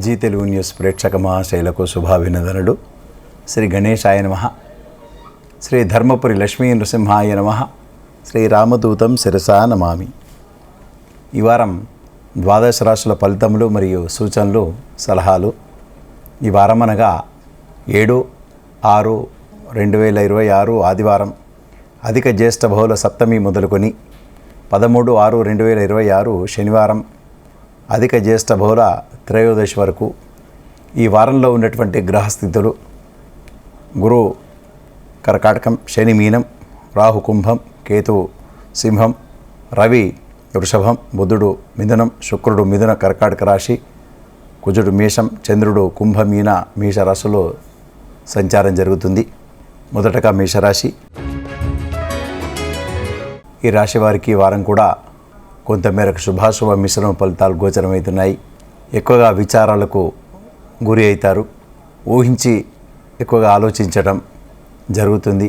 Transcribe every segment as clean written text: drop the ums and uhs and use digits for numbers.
G Telugu news ప్రేక్షక మహాశైలకు శుభాభినందనలు. శ్రీ గణేశాయ నమః. శ్రీ ధర్మపురి లక్ష్మీ నృసింహాయ నమః. శ్రీ రామదూతం శిరసా నమామి. ఈ వారం ద్వాదశ రాశుల ఫలితములు మరియు సూచనలు, సలహాలు. ఈ వారం అనగా 7/6/2026 ఆదివారం, అధిక జ్యేష్ఠ బహుళ సప్తమి మొదలుకొని 13/6/2026 శనివారం, అధిక జ్యేష్ఠ బహుళ త్రయోదశి వరకు ఈ వారంలో ఉన్నటువంటి గ్రహస్థితులు: గురు కర్కాటకం, శని మీనం, రాహు కుంభం, కేతువు సింహం, రవి వృషభం, బుధుడు మిథునం, శుక్రుడు మిథున కర్కాటక రాశి, కుజుడు మేషం, చంద్రుడు కుంభ మీన మేష రాశిలో సంచారం జరుగుతుంది. మొదటగా మేషరాశి. ఈ రాశి వారికి ఈ వారం కూడా కొంతమేరకు శుభాశుభ మిశ్రమ ఫలితాలు గోచరమవుతున్నాయి. ఎక్కువగా విచారాలకు గురి అవుతారు. ఊహించి ఎక్కువగా ఆలోచించడం జరుగుతుంది.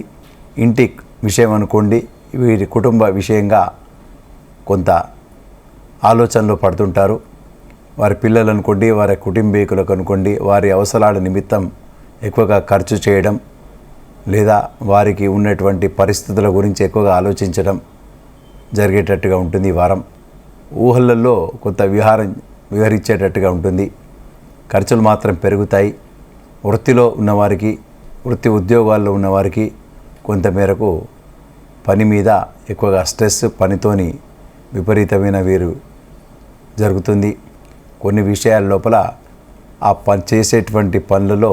ఇంటి విషయం అనుకోండి, వీరి కుటుంబ విషయంగా కొంత ఆలోచనలో పడుతుంటారు. వారి పిల్లలు అనుకోండి, వారి కుటుంబీకులకు అనుకోండి, వారి అవసరాల నిమిత్తం ఎక్కువగా ఖర్చు చేయడం లేదా వారికి ఉన్నటువంటి పరిస్థితుల గురించి ఎక్కువగా ఆలోచించడం జరిగేటట్టుగా ఉంటుంది. ఈ వారం ఊహలలో కొంత విహరించేటట్టుగా ఉంటుంది. ఖర్చులు మాత్రం పెరుగుతాయి. వృత్తిలో ఉన్నవారికి, వృత్తి ఉద్యోగాల్లో ఉన్నవారికి కొంతమేరకు పని మీద ఎక్కువగా స్ట్రెస్, పనితోని విపరీతమైన వీరు జరుగుతుంది. కొన్ని విషయాల లోపల ఆ పని చేసేటువంటి పనులలో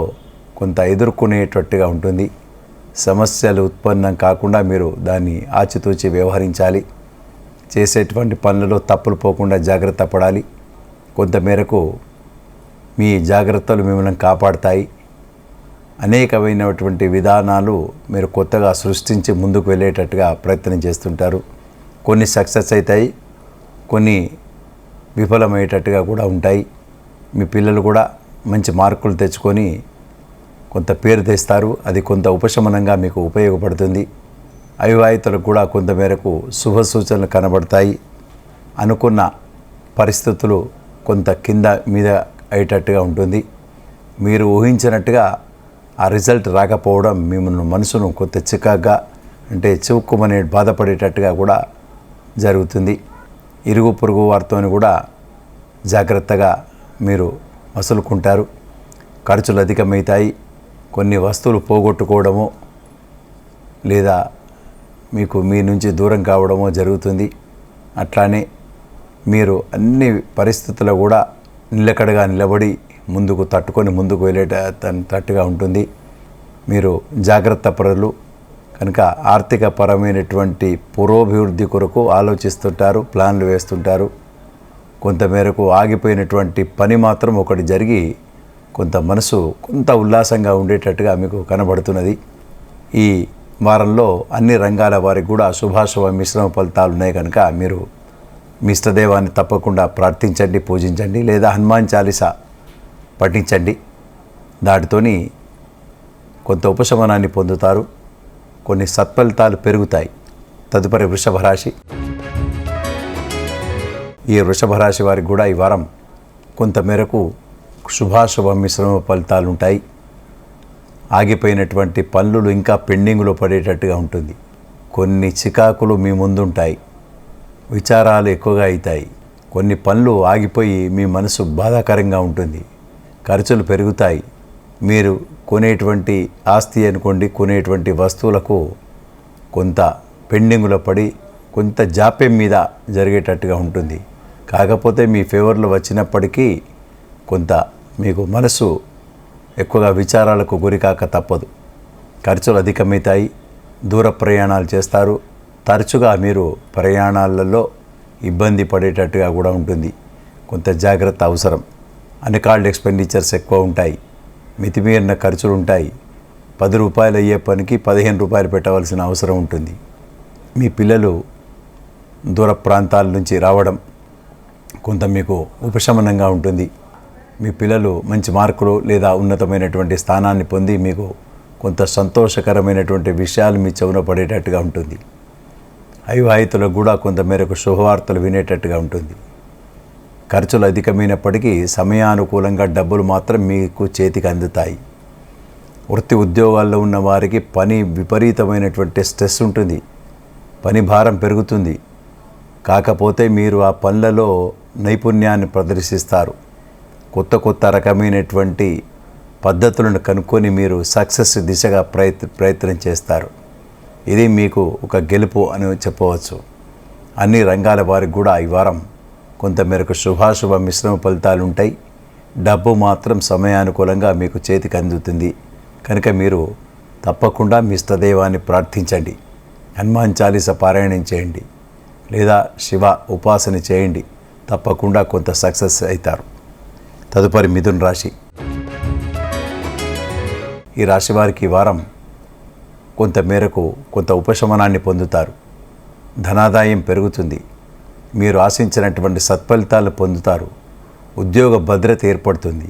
కొంత ఎదుర్కొనేటట్టుగా ఉంటుంది. సమస్యలు ఉత్పన్నం కాకుండా మీరు దాన్ని ఆచితూచి వ్యవహరించాలి. చేసేటువంటి పనులలో తప్పులు పోకుండా జాగ్రత్త పడాలి. కొంతమేరకు మీ జాగ్రత్తలు మిమ్మల్ని కాపాడుతాయి. అనేకమైనటువంటి విధానాలు మీరు కొత్తగా సృష్టించి ముందుకు వెళ్ళేటట్టుగా ప్రయత్నం చేస్తుంటారు. కొన్ని సక్సెస్ అవుతాయి, కొన్ని విఫలమయ్యేటట్టుగా కూడా ఉంటాయి. మీ పిల్లలు కూడా మంచి మార్కులు తెచ్చుకొని కొంత పేరు తెస్తారు. అది కొంత ఉపశమనంగా మీకు ఉపయోగపడుతుంది. అవివాహితులకు కూడా కొంతమేరకు శుభ సూచనలు కనబడతాయి. అనుకున్న పరిస్థితులు కొంత కింద మీద అయ్యేటట్టుగా ఉంటుంది. మీరు ఊహించినట్టుగా ఆ రిజల్ట్ రాకపోవడం మిమ్మల్ని మనసును కొంత చికాగ్గా, అంటే చివుక్కుమనే బాధపడేటట్టుగా కూడా జరుగుతుంది. ఇరుగు పొరుగు వారితో కూడా జాగ్రత్తగా మీరు మసులుకుంటారు. ఖర్చులు అధికమవుతాయి. కొన్ని వస్తువులు పోగొట్టుకోవడమో లేదా మీకు మీ నుంచి దూరం కావడమో జరుగుతుంది. అట్లానే మీరు అన్ని పరిస్థితుల్లో కూడా నిలకడగా నిలబడి ముందుకు తట్టుకొని ముందుకు వెళ్ళేటట్టుగా ఉంటుంది. మీరు జాగ్రత్త పరులు కనుక ఆర్థిక పరమైనటువంటి పురోభివృద్ధి కొరకు ఆలోచిస్తుంటారు, ప్లాన్లు వేస్తుంటారు. కొంతమేరకు ఆగిపోయినటువంటి పని మాత్రం ఒకటి జరిగి కొంత మనసు కొంత ఉల్లాసంగా ఉండేటట్టుగా మీకు కనబడుతున్నది. ఈ వారంలో అన్ని రంగాల వారికి కూడా శుభాశుభ మిశ్రమ ఫలితాలు ఉన్నాయి. కనుక మీరు మీ ఇష్టదైవాన్ని తప్పకుండా ప్రార్థించండి, పూజించండి, లేదా హనుమాన్ చాలీసా పఠించండి. దాటితోని కొంత ఉపశమనాన్ని పొందుతారు. కొన్ని సత్ఫలితాలు పెరుగుతాయి. తదుపరి వృషభ రాశి. ఈ వృషభ రాశి వారికి కూడా ఈ వారం కొంతమేరకు శుభాశుభ మిశ్రమ ఫలితాలు ఉంటాయి. ఆగిపోయినటువంటి పనులు ఇంకా పెండింగ్లో పడేటట్టుగా ఉంటుంది. కొన్ని చికాకులు మీ ముందుంటాయి. విచారాలు ఎక్కువగా అవుతాయి. కొన్ని పనులు ఆగిపోయి మీ మనసు బాధాకరంగా ఉంటుంది. ఖర్చులు పెరుగుతాయి. మీరు కొనేటువంటి ఆస్తి అనుకోండి, కొనేటువంటి వస్తువులకు కొంత పెండింగ్లో పడి కొంత జాప్యం మీద జరిగేటట్టుగా ఉంటుంది. కాకపోతే మీ ఫేవర్లో వచ్చినప్పటికీ కొంత మీకు మనసు ఎక్కువగా విచారాలకు గురికాక తప్పదు. ఖర్చులు అధికమవుతాయి. దూర ప్రయాణాలు చేస్తారు. తరచుగా మీరు ప్రయాణాలలో ఇబ్బంది పడేటట్టుగా కూడా ఉంటుంది. కొంత జాగ్రత్త అవసరం. అన్కాల్డ్ ఎక్స్పెండిచర్స్ ఎక్కువ ఉంటాయి. మితిమీరిన ఖర్చులు ఉంటాయి. 10 రూపాయలు అయ్యే పనికి 15 రూపాయలు పెట్టవలసిన అవసరం ఉంటుంది. మీ పిల్లలు దూర ప్రాంతాల నుంచి రావడం కొంత మీకు ఉపశమనంగా ఉంటుంది. మీ పిల్లలు మంచి మార్కులు లేదా ఉన్నతమైనటువంటి స్థానాన్ని పొంది మీకు కొంత సంతోషకరమైనటువంటి విషయాలు మీ చెవున పడేటట్టుగా ఉంటుంది. అవివాహితులకు కూడా కొంతమేరకు శుభవార్తలు వినేటట్టుగా ఉంటుంది. ఖర్చులు అధికమైనప్పటికీ సమయానుకూలంగా డబ్బులు మాత్రం మీకు చేతికి అందుతాయి. వృత్తి ఉద్యోగాల్లో ఉన్న వారికి పని విపరీతమైనటువంటి స్ట్రెస్ ఉంటుంది, పని భారం పెరుగుతుంది. కాకపోతే మీరు ఆ పనులలో నైపుణ్యాన్ని ప్రదర్శిస్తారు. కొత్త కొత్త రకమైనటువంటి పద్ధతులను కనుక్కొని మీరు సక్సెస్ దిశగా ప్రయత్నం చేస్తారు. ఇది మీకు ఒక గెలుపు అని చెప్పవచ్చు. అన్ని రంగాల వారికి కూడా ఈ వారం కొంతమేరకు శుభాశుభ మిశ్రమ ఫలితాలు ఉంటాయి. డబ్బు మాత్రం సమయానుకూలంగా మీకు చేతికి అందుతుంది. కనుక మీరు తప్పకుండా మీ ఇష్టదైవాన్ని ప్రార్థించండి, హనుమాన్ చాలీస పారాయణం చేయండి, లేదా శివ ఉపాసన చేయండి. తప్పకుండా కొంత సక్సెస్ అవుతారు. తదుపరి మిథున రాశి. ఈ రాశి వారికి ఈ వారం కొంతమేరకు కొంత ఉపశమనాన్ని పొందుతారు. ధనాదాయం పెరుగుతుంది. మీరు ఆశించినటువంటి సత్ఫలితాలను పొందుతారు. ఉద్యోగ భద్రత ఏర్పడుతుంది.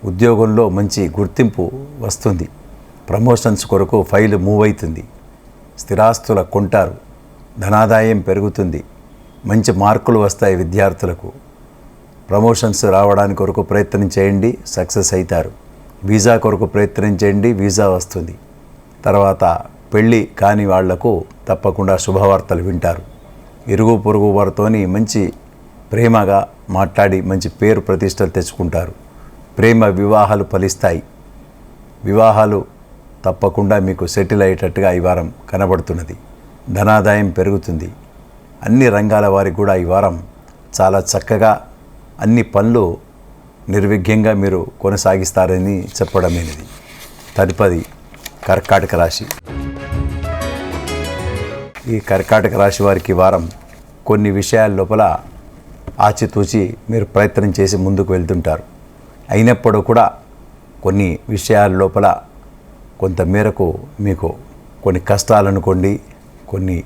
ఉద్యోగంలో మంచి గుర్తింపు వస్తుంది. ప్రమోషన్స్ కొరకు ఫైల్ మూవ్ అవుతుంది. స్థిరాస్తుల కొంటారు. ధనాదాయం పెరుగుతుంది. మంచి మార్కులు వస్తాయి. విద్యార్థులకు ప్రమోషన్స్ రావడానికి కొరకు ప్రయత్నం చేయండి, సక్సెస్ అవుతారు. వీసా కొరకు ప్రయత్నం చేయండి, వీసా వస్తుంది. తర్వాత పెళ్ళి కాని వాళ్లకు తప్పకుండా శుభవార్తలు వింటారు. ఇరుగు పొరుగు వారితోని మంచి ప్రేమగా మాట్లాడి మంచి పేరు ప్రతిష్టలు తెచ్చుకుంటారు. ప్రేమ వివాహాలు ఫలిస్తాయి. వివాహాలు తప్పకుండా మీకు సెటిల్ అయ్యేటట్టుగా ఈ వారం కనబడుతున్నది. ధనాదాయం పెరుగుతుంది. అన్ని రంగాల వారికి కూడా ఈ వారం చాలా చక్కగా అన్ని పనులు నిర్విఘ్నంగా మీరు కొనసాగిస్తారని చెప్పడమైనది. తదుపరి కర్కాటక రాశి. ఈ కర్కాటక రాశి వారికి వారం కొన్ని విషయాల లోపల ఆచితూచి మీరు ప్రయత్నం చేసి ముందుకు వెళ్తుంటారు. అయినప్పుడు కూడా కొన్ని విషయాల లోపల కొంతమేరకు మీకు కొన్ని కష్టాలు అనుకోండి, కొన్ని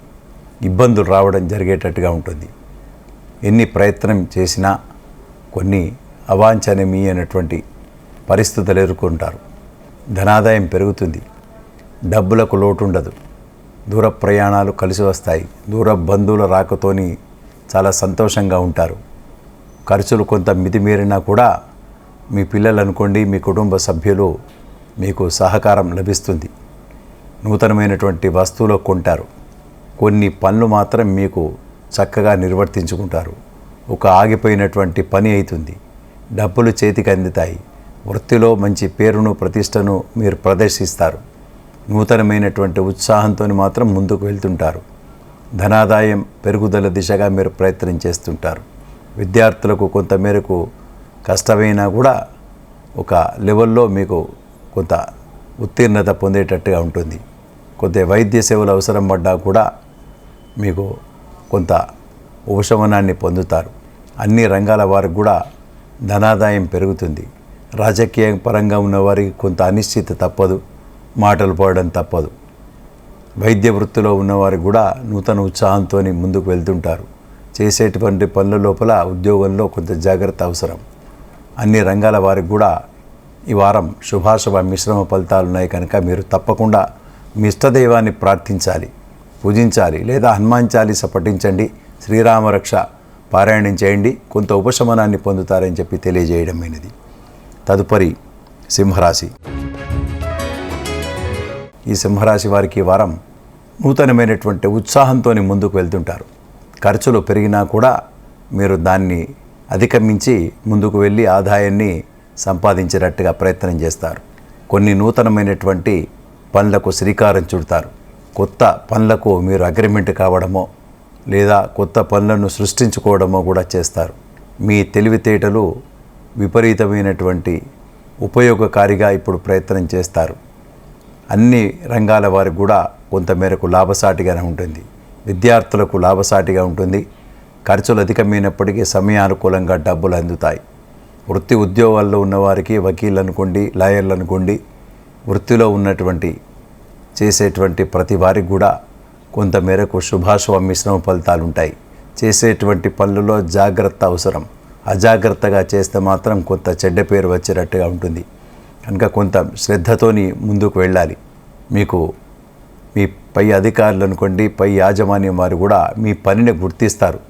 ఇబ్బందులు రావడం జరిగేటట్టుగా ఉంటుంది. ఎన్ని ప్రయత్నం చేసినా కొన్ని అవాంఛనీయమైనటువంటి పరిస్థితులు ఎదుర్కొంటారు. ధనాదాయం పెరుగుతుంది. డబ్బులకు లోటు ఉండదు. దూర ప్రయాణాలు కలిసి వస్తాయి. దూర బంధువుల రాకతోని చాలా సంతోషంగా ఉంటారు. ఖర్చులు కొంత మితిమీరినా కూడా మీ పిల్లలు అనుకోండి, మీ కుటుంబ సభ్యులు మీకు సహకారం లభిస్తుంది. నూతనమైనటువంటి వస్తువులు కొంటారు. కొన్ని పనులు మాత్రం మీకు చక్కగా నిర్వర్తించుకుంటారు. ఒక ఆగిపోయినటువంటి పని అవుతుంది. డబ్బులు చేతికి అందుతాయి. వృత్తిలో మంచి పేరును ప్రతిష్టను మీరు ప్రదర్శిస్తారు. నూతనమైనటువంటి ఉత్సాహంతో మాత్రం ముందుకు వెళ్తుంటారు. ధనాదాయం పెరుగుదల దిశగా మీరు ప్రయత్నం చేస్తుంటారు. విద్యార్థులకు కొంతమేరకు కష్టమైనా కూడా ఒక లెవెల్లో మీకు కొంత ఉత్తీర్ణత పొందేటట్టుగా ఉంటుంది. కొంత వైద్య సేవలు అవసరం పడ్డా కూడా మీకు కొంత ఉపశమనాన్ని పొందుతారు. అన్ని రంగాల వారికి కూడా ధనాదాయం పెరుగుతుంది. రాజకీయ పరంగా ఉన్నవారికి కొంత అనిశ్చిత తప్పదు, మాటలు పోవడం తప్పదు. వైద్య వృత్తిలో ఉన్నవారికి కూడా నూతన ఉత్సాహంతో ముందుకు వెళ్తుంటారు. చేసేటువంటి పనుల లోపల ఉద్యోగంలో కొంత జాగ్రత్త అవసరం. అన్ని రంగాల వారికి కూడా ఈ వారం శుభాశుభ మిశ్రమ ఫలితాలు ఉన్నాయి. కనుక మీరు తప్పకుండా మీ ఇష్టదైవాన్ని ప్రార్థించాలి, పూజించాలి, లేదా హనుమాన్ చాలీస పఠించండి, శ్రీరామరక్ష పారాయణం చేయండి. కొంత ఉపశమనాన్ని పొందుతారని చెప్పి తెలియజేయడమైనది. తదుపరి సింహరాశి. ఈ సింహరాశి వారికి వారం నూతనమైనటువంటి ఉత్సాహంతో ముందుకు వెళ్తుంటారు. ఖర్చులు పెరిగినా కూడా మీరు దాన్ని అధిగమించి ముందుకు వెళ్ళి ఆదాయాన్ని సంపాదించేటట్టుగా ప్రయత్నం చేస్తారు. కొన్ని నూతనమైనటువంటి పనులకు శ్రీకారం చుడతారు. కొత్త పనులకు మీరు అగ్రిమెంట్ కావడమో లేదా కొత్త పనులను సృష్టించుకోవడమో కూడా చేస్తారు. మీ తెలివితేటలు విపరీతమైనటువంటి ఉపయోగకారిగా ఇప్పుడు ప్రయత్నం చేస్తారు. అన్ని రంగాల వారికి కూడా కొంతమేరకు లాభసాటిగానే ఉంటుంది. విద్యార్థులకు లాభసాటిగా ఉంటుంది. ఖర్చులు అధికమైనప్పటికీ సమయానుకూలంగా డబ్బులు అందుతాయి. వృత్తి ఉద్యోగాల్లో ఉన్నవారికి వకీళ్ళు అనుకోండి, లాయర్లు అనుకోండి, వృత్తిలో ఉన్నటువంటి చేసేటువంటి ప్రతి వారికి కూడా కొంతమేరకు శుభాశుభ మిశ్రమ ఫలితాలు ఉంటాయి. చేసేటువంటి పనులలో జాగ్రత్త అవసరం. అజాగ్రత్తగా చేస్తే మాత్రం కొంత చెడ్డ పేరు వచ్చేటట్టుగా ఉంటుంది. కనుక కొంత శ్రద్ధతోని ముందుకు వెళ్ళాలి. మీకు మీ పై అధికారులు అనుకోండి, పై యాజమాన్యం వారు కూడా మీ పనిని గుర్తిస్తారు.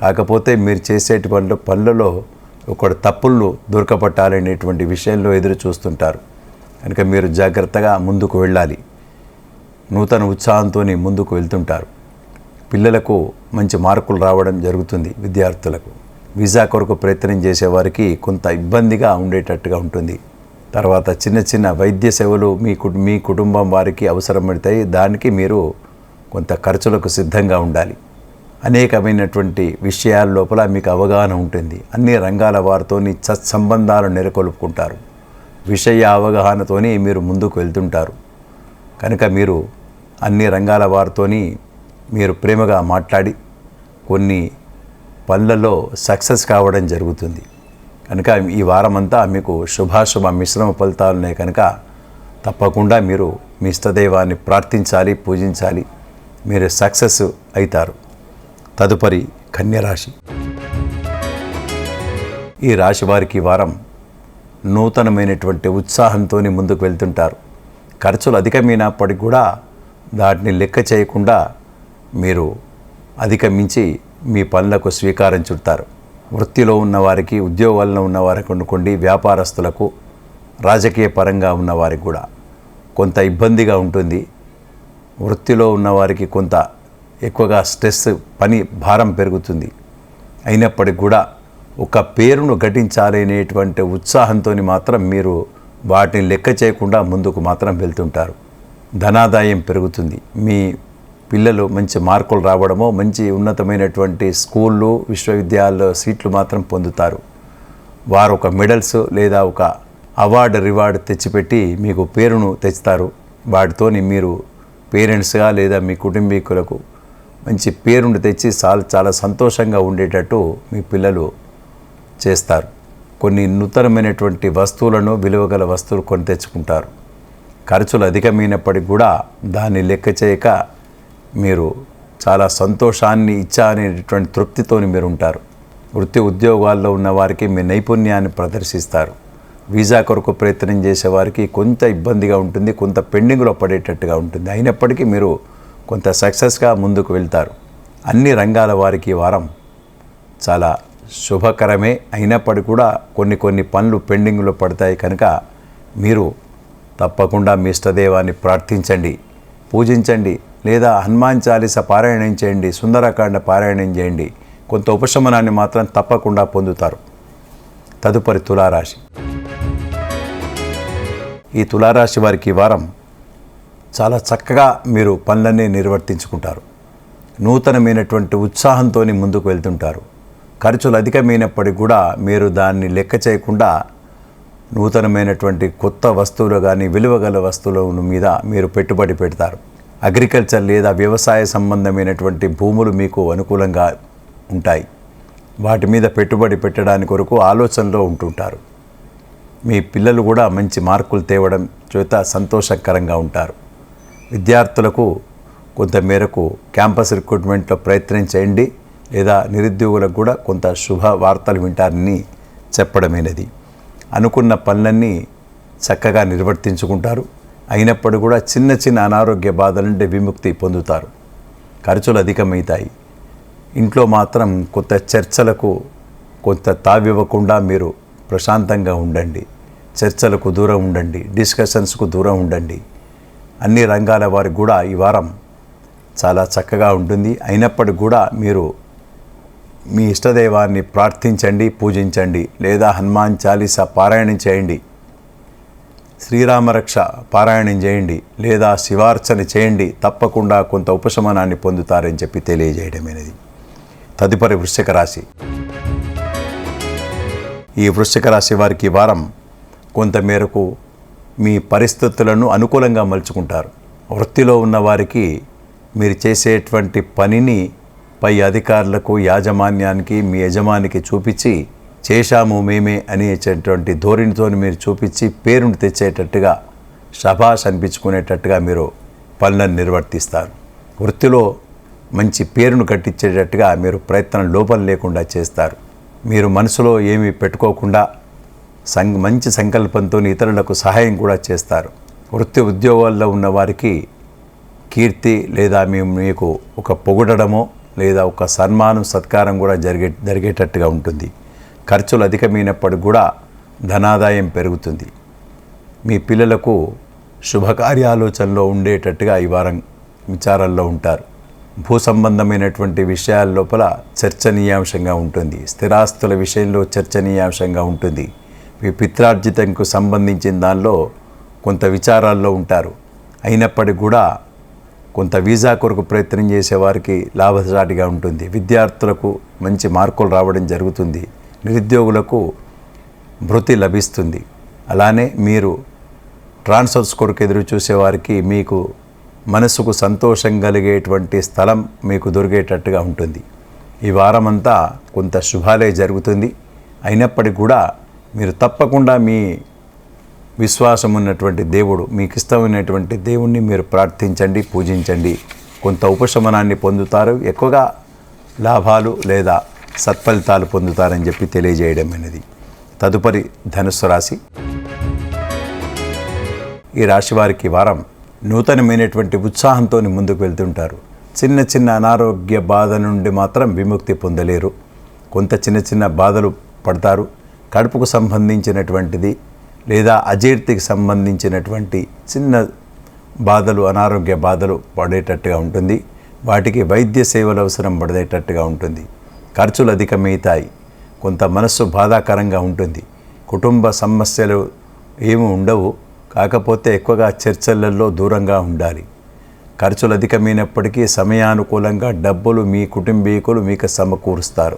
కాకపోతే మీరు చేసేటువంటి పనులలో ఒకటి తప్పులను దొరకపట్టాలనేటువంటి విషయంలో ఎదురు చూస్తుంటారు. కనుక మీరు జాగ్రత్తగా ముందుకు వెళ్ళాలి. నూతన ఉత్సాహంతో ముందుకు వెళ్తుంటారు. పిల్లలకు మంచి మార్కులు రావడం జరుగుతుంది. విద్యార్థులకు వీసా కొరకు ప్రయత్నం చేసేవారికి కొంత ఇబ్బందిగా ఉండేటట్టుగా ఉంటుంది. తర్వాత చిన్న చిన్న వైద్య సేవలు మీ కుటుంబం వారికి అవసరం పడతాయి. దానికి మీరు కొంత ఖర్చులకు సిద్ధంగా ఉండాలి. అనేకమైనటువంటి విషయాల లోపల మీకు అవగాహన ఉంటుంది. అన్ని రంగాల వారితోని సత్సంబంధాలు నెలకొల్పుకుంటారు. విషయ అవగాహనతోని మీరు ముందుకు వెళ్తుంటారు. కనుక మీరు అన్ని రంగాల వారితోని మీరు ప్రేమగా మాట్లాడి కొన్ని పనులలో సక్సెస్ కావడం జరుగుతుంది. కనుక ఈ వారమంతా మీకు శుభాశుభ మిశ్రమ ఫలితాలు ఉన్నాయి. కనుక తప్పకుండా మీరు మీ ఇష్టదైవాన్ని ప్రార్థించాలి, పూజించాలి. మీరు సక్సెస్ అవుతారు. తదుపరి కన్యరాశి. ఈ రాశి వారికి ఈ వారం నూతనమైనటువంటి ఉత్సాహంతో ముందుకు వెళ్తుంటారు. ఖర్చులు అధికమైనప్పటికీ కూడా దాటిని లెక్క చేయకుండా మీరు అధిగమించి మీ పనులకు స్వీకారం చుడతారు. వృత్తిలో ఉన్నవారికి, ఉద్యోగాల్లో ఉన్నవారికి అనుకోండి, వ్యాపారస్తులకు, రాజకీయ పరంగా ఉన్నవారికి కూడా కొంత ఇబ్బందిగా ఉంటుంది. వృత్తిలో ఉన్నవారికి కొంత ఎక్కువగా స్ట్రెస్, పని భారం పెరుగుతుంది. అయినప్పటికీ కూడా ఒక పేరును ఘటించాలనేటువంటి ఉత్సాహంతో మాత్రం మీరు వాటిని లెక్క చేయకుండా ముందుకు మాత్రం వెళ్తుంటారు. ధనాదాయం పెరుగుతుంది. మీ పిల్లలు మంచి మార్కులు రావడమో, మంచి ఉన్నతమైనటువంటి స్కూళ్ళు, విశ్వవిద్యాలయాల్లో సీట్లు మాత్రం పొందుతారు. వారు ఒక మెడల్స్ లేదా ఒక రివార్డు తెచ్చిపెట్టి మీకు పేరును తెస్తారు. వాటితోని మీరు పేరెంట్స్గా లేదా మీ కుటుంబీకులకు మంచి పేరును తెచ్చి చాలా సంతోషంగా ఉండేటట్టు మీ పిల్లలు చేస్తారు. కొన్ని నూతనమైనటువంటి వస్తువులను, విలువగల వస్తువులు కొని తెచ్చుకుంటారు. ఖర్చులు అధికమైనప్పటికీ కూడా దాన్ని లెక్క చేయక మీరు చాలా సంతోషాన్ని అనేటువంటి తృప్తితోని మీరు ఉంటారు. వృత్తి ఉద్యోగాల్లో ఉన్న వారికి మీ నైపుణ్యాన్ని ప్రదర్శిస్తారు. వీసా కొరకు ప్రయత్నం చేసేవారికి కొంత ఇబ్బందిగా ఉంటుంది, కొంత పెండింగ్లో పడేటట్టుగా ఉంటుంది. అయినప్పటికీ మీరు కొంత సక్సెస్గా ముందుకు వెళ్తారు. అన్ని రంగాల వారికి వారం చాలా శుభకరమే. అయినప్పటికీ కూడా కొన్ని పనులు పెండింగ్లో పడతాయి. కనుక మీరు తప్పకుండా మీ ఇష్టదైవాన్ని ప్రార్థించండి, పూజించండి, లేదా హనుమాన్ చాలీస పారాయణం చేయండి, సుందరకాండ పారాయణం చేయండి. కొంత ఉపశమనాన్ని మాత్రం తప్పకుండా పొందుతారు. తదుపరి తులారాశి. ఈ తులారాశి వారికి వారం చాలా చక్కగా మీరు పనులన్నీ నిర్వర్తించుకుంటారు. నూతనమైనటువంటి ఉత్సాహంతో ముందుకు వెళ్తుంటారు. ఖర్చులు అధికమైనప్పటికీ కూడా మీరు దాన్ని లెక్క చేయకుండా నూతనమైనటువంటి కొత్త వస్తువులు కానీ, విలువగల వస్తువుల మీద మీరు పెట్టుబడి పెడతారు. అగ్రికల్చర్ లేదా వ్యవసాయ సంబంధమైనటువంటి భూములు మీకు అనుకూలంగా ఉంటాయి. వాటి మీద పెట్టుబడి పెట్టడానికి కొరకు ఆలోచనలో ఉంటుంటారు. మీ పిల్లలు కూడా మంచి మార్కులు తేవడం చేత సంతోషకరంగా ఉంటారు. విద్యార్థులకు కొంత మేరకు క్యాంపస్ రిక్రూట్మెంట్లో ప్రయత్నం చేయండి, లేదా నిరుద్యోగులకు కూడా కొంత శుభ వార్తలు వింటారని చెప్పడమైనది. అనుకున్న పనులన్నీ చక్కగా నిర్వర్తించుకుంటారు. అయినప్పటికీ కూడా చిన్న చిన్న అనారోగ్య బాధల నుండి విముక్తి పొందుతారు. ఖర్చులు అధికమవుతాయి. ఇంట్లో మాత్రం కొత్త చర్చలకు కొంత తావివ్వకుండా మీరు ప్రశాంతంగా ఉండండి. చర్చలకు దూరం ఉండండి, డిస్కషన్స్కు దూరం ఉండండి. అన్ని రంగాల వారికి కూడా ఈ వారం చాలా చక్కగా ఉంటుంది. అయినప్పటికీ కూడా మీరు మీ ఇష్టదైవాన్ని ప్రార్థించండి, పూజించండి, లేదా హనుమాన్ చాలీస పారాయణం చేయండి, శ్రీరామరక్ష పారాయణం చేయండి, లేదా శివార్చన చేయండి. తప్పకుండా కొంత ఉపశమనాన్ని పొందుతారని చెప్పి తెలియజేయడమైనది. తదుపరి వృశ్చిక రాశి. ఈ వృశ్చిక రాశి వారికి వారం కొంత మేరకు మీ పరిస్థితులను అనుకూలంగా మలుచుకుంటారు. వృత్తిలో ఉన్న వారికి మీరు చేసేటువంటి పనిని పై అధికారులకు, యాజమాన్యానికి, మీ యజమానికి చూపించి చేశాము మేమే అనేటటువంటి ధోరణితో మీరు చూపించి పేరును తెచ్చేటట్టుగా, శభాష్ అనిపించుకునేటట్టుగా మీరు పనులను నిర్వర్తిస్తారు. వృత్తిలో మంచి పేరును కట్టించేటట్టుగా మీరు ప్రయత్నం లోపం లేకుండా చేస్తారు. మీరు మనసులో ఏమీ పెట్టుకోకుండా మంచి సంకల్పంతో ఇతరులకు సహాయం కూడా చేస్తారు. వృత్తి ఉద్యోగాల్లో ఉన్న వారికి కీర్తి లేదా మీకు ఒక పొగడమో లేదా ఒక సన్మానం, సత్కారం కూడా జరిగేటట్టుగా ఉంటుంది. ఖర్చులు అధికమైనప్పటికి కూడా ధనాదాయం పెరుగుతుంది. మీ పిల్లలకు శుభకార్యాలోచనలో ఉండేటట్టుగా ఈ వారం విచారాల్లో ఉంటారు. భూ సంబంధమైనటువంటి విషయాల లోపల చర్చనీయాంశంగా ఉంటుంది. స్థిరాస్తుల విషయంలో చర్చనీయాంశంగా ఉంటుంది. మీ పిత్రార్జితంకు సంబంధించిన దానిలో కొంత విచారాల్లో ఉంటారు. అయినప్పటికీ కూడా కొంత వీసా కొరకు ప్రయత్నం చేసేవారికి లాభసాటిగా ఉంటుంది. విద్యార్థులకు మంచి మార్కులు రావడం జరుగుతుంది. నిరుద్యోగులకు భృతి లభిస్తుంది. అలానే మీరు ట్రాన్స్ఫర్స్ కొరకు ఎదురు చూసేవారికి మీకు మనసుకు సంతోషం కలిగేటువంటి స్థలం మీకు దొరికేటట్టుగా ఉంటుంది. ఈ వారమంతా కొంత శుభాలే జరుగుతుంది. అయినప్పటికీ కూడా మీరు తప్పకుండా మీ విశ్వాసం ఉన్నటువంటి దేవుడు, మీకు ఇష్టమైనటువంటి దేవుణ్ణి మీరు ప్రార్థించండి, పూజించండి. కొంత ఉపశమనాన్ని పొందుతారు. ఎక్కువగా లాభాలు లేదా సత్ఫలితాలు పొందుతారని చెప్పి తెలియజేయడం అనేది. తదుపరి ధనుస్సు రాశి. ఈ రాశి వారికి వారం నూతనమైనటువంటి ఉత్సాహంతో ముందుకు వెళ్తుంటారు. చిన్న చిన్న అనారోగ్య బాధ నుండి మాత్రం విముక్తి పొందలేరు. కొంత చిన్న చిన్న బాధలు పడతారు. కడుపుకు సంబంధించినటువంటిది లేదా అజీర్తికి సంబంధించినటువంటి చిన్న బాధలు, అనారోగ్య బాధలు పడేటట్టుగా ఉంటుంది. వాటికి వైద్య సేవలు అవసరం పడేటట్టుగా ఉంటుంది. ఖర్చులు అధికమవుతాయి. కొంత మనస్సు బాధాకరంగా ఉంటుంది. కుటుంబ సమస్యలు ఏమి ఉండవు, కాకపోతే ఎక్కువగా చర్చలలో దూరంగా ఉండాలి. ఖర్చులు అధికమైనప్పటికీ సమయానుకూలంగా డబ్బులు మీ కుటుంబీకులు మీకు సమకూరుస్తారు.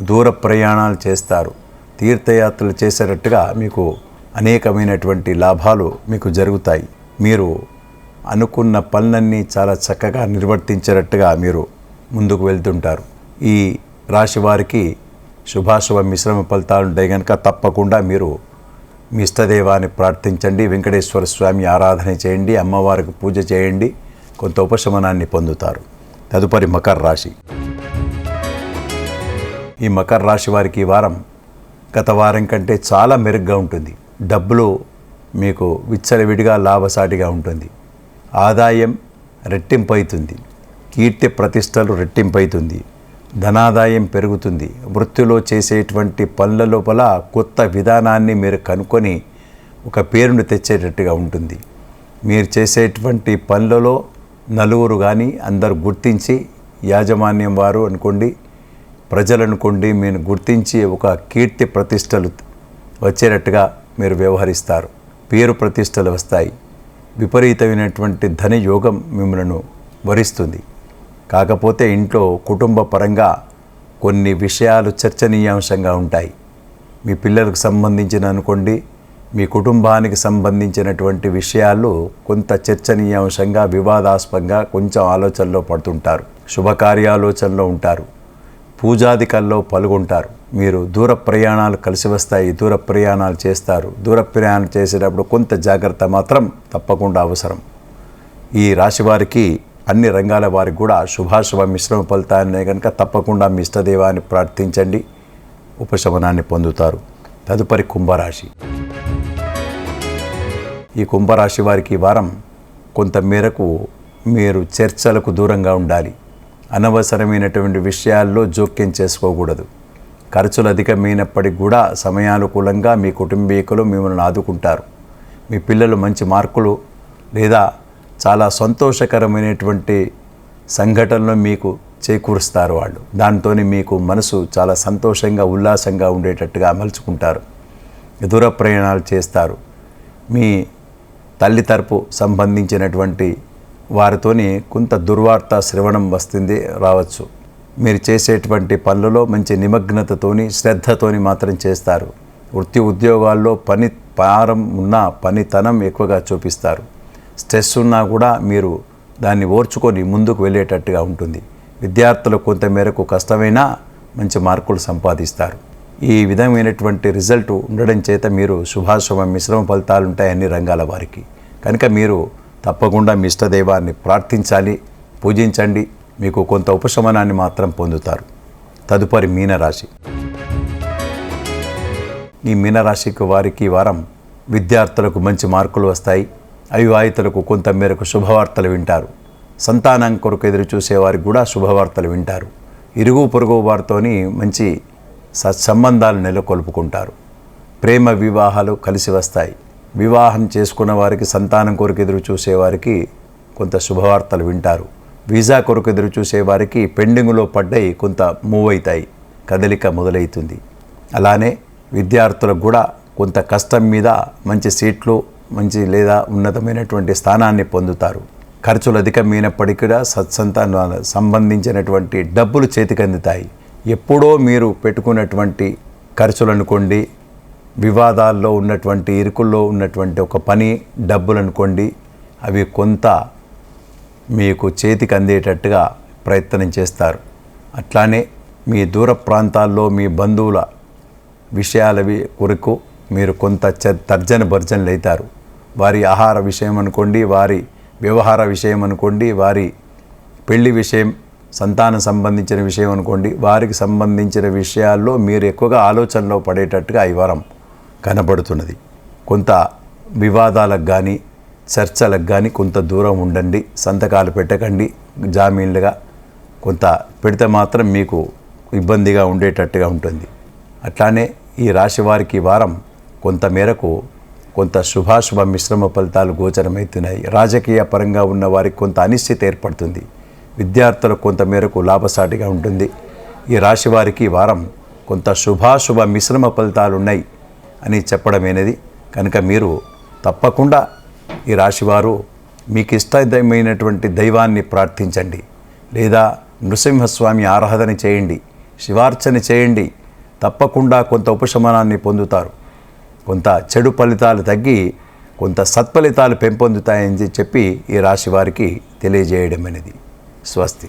దూర ప్రయాణాలు చేస్తారు. తీర్థయాత్రలు చేసేటట్టుగా మీకు అనేకమైనటువంటి లాభాలు మీకు జరుగుతాయి. మీరు అనుకున్న పనులన్నీ చాలా చక్కగా నిర్వర్తించేటట్టుగా మీరు ముందుకు వెళ్తుంటారు. ఈ రాశి వారికి శుభాశుభ మిశ్రమ ఫలితాలు ఉంటాయి కనుక తప్పకుండా మీరు మీ ఇష్టదేవాన్ని ప్రార్థించండి. వెంకటేశ్వర స్వామి ఆరాధన చేయండి. అమ్మవారికి పూజ చేయండి. కొంత ఉపశమనాన్ని పొందుతారు. తదుపరి మకర రాశి. ఈ మకర రాశి వారికి ఈ వారం గత వారం కంటే చాలా మెరుగ్గా ఉంటుంది. డబ్బులు మీకు విచ్చలవిడిగా లాభసాటిగా ఉంటుంది. ఆదాయం రెట్టింపు అవుతుంది. కీర్తి ప్రతిష్టలు రెట్టింపు అవుతుంది. ధనాదాయం పెరుగుతుంది. వృత్తిలో చేసేటువంటి పనుల లోపల కొత్త విధానాన్ని మీరు కనుక్కొని ఒక పేరును తెచ్చేటట్టుగా ఉంటుంది. మీరు చేసేటువంటి పనులలో నలుగురు కానీ అందరు గుర్తించి, యాజమాన్యం వారు అనుకోండి, ప్రజలు అనుకోండి, మీరు గుర్తించి ఒక కీర్తి ప్రతిష్టలు వచ్చేటట్టుగా మీరు వ్యవహరిస్తారు. పేరు ప్రతిష్టలు వస్తాయి. విపరీతమైనటువంటి ధన యోగం మిమ్మల్ని వరిస్తుంది. కాకపోతే ఇంట్లో కుటుంబ పరంగా కొన్ని విషయాలు చర్చనీయాంశంగా ఉంటాయి. మీ పిల్లలకు సంబంధించిన అనుకోండి, మీ కుటుంబానికి సంబంధించినటువంటి విషయాలు కొంత చర్చనీయాంశంగా, వివాదాస్పదంగా కొంచెం ఆలోచనలో పడుతుంటారు. శుభకార్యాలోచనలో ఉంటారు. పూజాదికల్లో పాల్గొంటారు. మీరు దూర ప్రయాణాలు కలిసి వస్తాయి. దూర ప్రయాణాలు చేస్తారు. దూర ప్రయాణాలు చేసేటప్పుడు కొంత జాగ్రత్త మాత్రం తప్పకుండా అవసరం. ఈ రాశివారికి అన్ని రంగాల వారికి కూడా శుభాశుభ మిశ్రమ ఫలితాన్ని కనుక తప్పకుండా మీ ఇష్టదేవాన్ని ప్రార్థించండి. ఉపశమనాన్ని పొందుతారు. తదుపరి కుంభరాశి. ఈ కుంభరాశి వారికి వారం కొంత మేరకు మీరు చర్చలకు దూరంగా ఉండాలి. అనవసరమైనటువంటి విషయాల్లో జోక్యం చేసుకోకూడదు. ఖర్చులు అధికమైనప్పటికీ కూడా సమయానుకూలంగా మీ కుటుంబీకులు మిమ్మల్ని ఆదుకుంటారు. మీ పిల్లలు మంచి మార్కులు లేదా చాలా సంతోషకరమైనటువంటి సంఘటనలు మీకు చేకూరుస్తారు. వాళ్ళు దాంతో మీకు మనసు చాలా సంతోషంగా, ఉల్లాసంగా ఉండేటట్టుగా మలుచుకుంటారు. దూర ప్రయాణాలు చేస్తారు. మీ తల్లి తరపు సంబంధించినటువంటి వారితోని కొంత దుర్వార్త శ్రవణం వస్తుంది, రావచ్చు. మీరు చేసేటువంటి పనులలో మంచి నిమగ్నతతోని, శ్రద్ధతోని మాత్రం చేస్తారు. వృత్తి ఉద్యోగాల్లో పని భారం ఉన్న పనితనం ఎక్కువగా చూపిస్తారు. స్ట్రెస్ ఉన్నా కూడా మీరు దాన్ని ఓర్చుకొని ముందుకు వెళ్ళేటట్టుగా ఉంటుంది. విద్యార్థులు కొంత మేరకు కష్టమైనా మంచి మార్కులు సంపాదిస్తారు. ఈ విధమైనటువంటి రిజల్ట్ ఉండడం చేత మీరు శుభాశుభ మిశ్రమ ఫలితాలు ఉంటాయి అన్ని రంగాల వారికి. కనుక మీరు తప్పకుండా మీ ఇష్టదైవాన్ని ప్రార్థించాలి, పూజించండి. మీకు కొంత ఉపశమనాన్ని మాత్రం పొందుతారు. తదుపరి మీనరాశి. ఈ మీనరాశికి వారికి వారం విద్యార్థులకు మంచి మార్కులు వస్తాయి. అవివాహితులకు కొంత మేరకు శుభవార్తలు వింటారు. సంతానం కొరకు ఎదురు చూసేవారికి కూడా శుభవార్తలు వింటారు. ఇరుగు పొరుగు వారితోని మంచి సత్సంబంధాలు నెలకొల్పుకుంటారు. ప్రేమ వివాహాలు కలిసి వస్తాయి. వివాహం చేసుకున్న వారికి, సంతానం కొరకు ఎదురు చూసేవారికి కొంత శుభవార్తలు వింటారు. వీసా కొరకు ఎదురు చూసేవారికి పెండింగ్లో పడ్డాయి కొంత మూవ్ అవుతాయి, కదలిక మొదలవుతుంది. అలానే విద్యార్థులకు కూడా కొంత కష్టం మీద మంచి సీట్లు, మంచి లేదా ఉన్నతమైనటువంటి స్థానాన్ని పొందుతారు. ఖర్చులు అధికమైనప్పటికీ కూడా సత్సంతాన సంబంధించినటువంటి డబ్బులు చేతికి అందుతాయి. ఎప్పుడో మీరు పెట్టుకున్నటువంటి ఖర్చులు అనుకోండి, వివాదాల్లో ఉన్నటువంటి, ఇరుకుల్లో ఉన్నటువంటి ఒక పని, డబ్బులు అనుకోండి, అవి కొంత మీకు చేతికి అందేటట్టుగా ప్రయత్నం చేస్తారు. అట్లానే మీ దూర ప్రాంతాల్లో మీ బంధువుల విషయాలవి కొరకు మీరు కొంత తర్జన భర్జనలు అవుతారు. వారి ఆహార విషయం అనుకోండి, వారి వ్యవహార విషయం అనుకోండి, వారి పెళ్లి విషయం, సంతానం సంబంధించిన విషయం అనుకోండి, వారికి సంబంధించిన విషయాల్లో మీరు ఎక్కువగా ఆలోచనలో పడేటట్టుగా ఈ వారం కనబడుతున్నది. కొంత వివాదాలకు కానీ, చర్చలకు కానీ కొంత దూరం ఉండండి. సంతకాలు పెట్టకండి. జామీన్లుగా కొంత పెడితే మాత్రం మీకు ఇబ్బందిగా ఉండేటట్టుగా ఉంటుంది. అట్లానే ఈ రాశి వారికి ఈ వారం కొంత మేరకు కొంత శుభాశుభ మిశ్రమ ఫలితాలు గోచరమవుతున్నాయి. రాజకీయ పరంగా ఉన్న వారికి కొంత అనిశ్చితి ఏర్పడుతుంది. విద్యార్థులకు కొంత మేరకు లాభసాటిగా ఉంటుంది. ఈ రాశి వారికి ఈ వారం కొంత శుభాశుభ మిశ్రమ ఫలితాలు ఉన్నాయి అని చెప్పడమేనది. కనుక మీరు తప్పకుండా ఈ రాశివారు మీకు ఇష్టమైనటువంటి దైవాన్ని ప్రార్థించండి, లేదా నృసింహస్వామి ఆరాధన చేయండి, శివార్చన చేయండి. తప్పకుండా కొంత ఉపశమనాన్ని పొందుతారు. కొంత చెడు ఫలితాలు తగ్గి కొంత సత్ఫలితాలు పెంపొందుతాయని చెప్పి ఈ రాశి వారికి తెలియజేయడం అనేది. స్వస్తి.